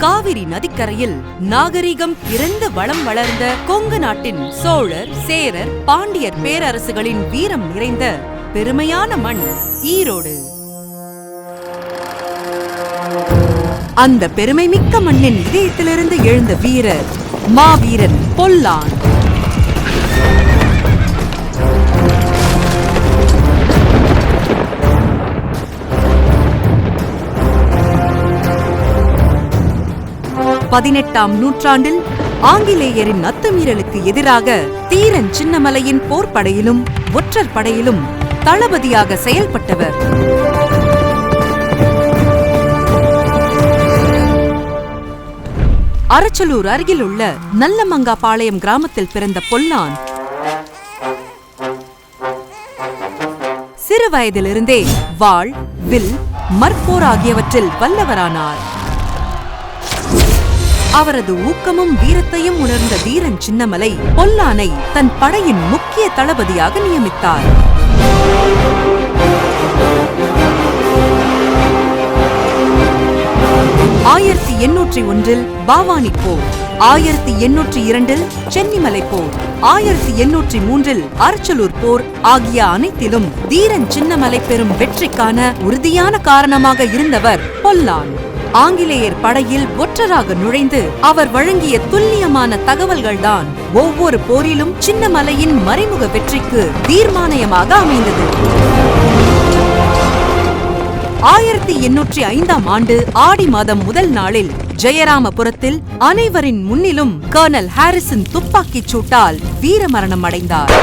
காவிரி நதிக்கரையில் நாகரிகம் பிறந்து வளம் வளர்ந்த கொங்கு நாட்டின் சோழர், சேரர், பாண்டியர் பேரரசுகளின் வீரம் நிறைந்த பெருமையான மண் ஈரோடு. அந்த பெருமை மிக்க மண்ணின் இதயத்திலிருந்து எழுந்த வீரர் மாவீரன் பொல்லான். பதினெட்டாம் நூற்றாண்டில் ஆங்கிலேயரின் அத்துமீறலுக்கு எதிராக தீரன் சின்னமலையின் போர்ப்படையிலும் ஒற்றர் படையிலும் தளபதியாக செயல்பட்டவர். அரச்சலூர் அருகில் உள்ள நல்லமங்காபாளையம் கிராமத்தில் பிறந்த பொல்லான் சிறு வயதிலிருந்தே வாள், வில், மற்போர் ஆகியவற்றில் வல்லவரானார். அவரது ஊக்கமும் வீரத்தையும் உணர்ந்த தீரன் சின்னமலை பொல்லானை தன் படையின் முக்கிய தளபதியாக நியமித்தார். ஆயிரத்தி 801 பாவானி போர், 1802 சென்னிமலை போர், 1803 அரச்சலூர் போர் ஆகிய அனைத்திலும் தீரன் சின்னமலை பெறும் வெற்றிக்கான உறுதியான காரணமாக இருந்தவர் பொல்லான். ஆங்கிலேயர் படையில் ஒற்றராக நுழைந்து அவர் வழங்கிய துல்லியமான தகவல்கள்தான் ஒவ்வொரு போரிலும் சின்னமலையின் மறைமுக வெற்றிக்கு தீர்மானயமாக அமைந்தது. 1805ஆம் ஆண்டு ஆடி மாதம் முதல் நாளில் ஜெயராமபுரத்தில் அனைவரின் முன்னிலும் கர்னல் ஹாரிசன் துப்பாக்கிச் சூட்டால் வீரமரணம் அடைந்தார்.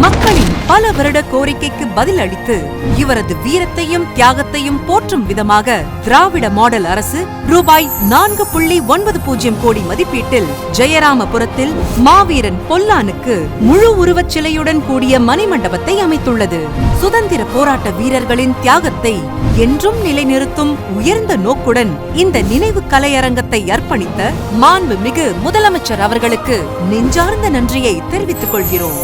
மக்களின் பல வருட கோரிக்கைக்கு பதில் அளித்து இவரது வீரத்தையும் தியாகத்தையும் போற்றும் விதமாக திராவிட மாடல் அரசு ரூபாய் 4.90 கோடி மதிப்பீட்டில் ஜெயராமபுரத்தில் மாவீரன் பொல்லானுக்கு முழு உருவச் சிலையுடன் கூடிய மணிமண்டபத்தை அமைத்துள்ளது. சுதந்திர போராட்ட வீரர்களின் தியாகத்தை என்றும் நிலைநிறுத்தும் உயர்ந்த நோக்குடன் இந்த நினைவு கலையரங்கத்தை அர்ப்பணித்த மாண்புமிகு முதலமைச்சர் அவர்களுக்கு நெஞ்சார்ந்த நன்றியை தெரிவித்துக் கொள்கிறோம்.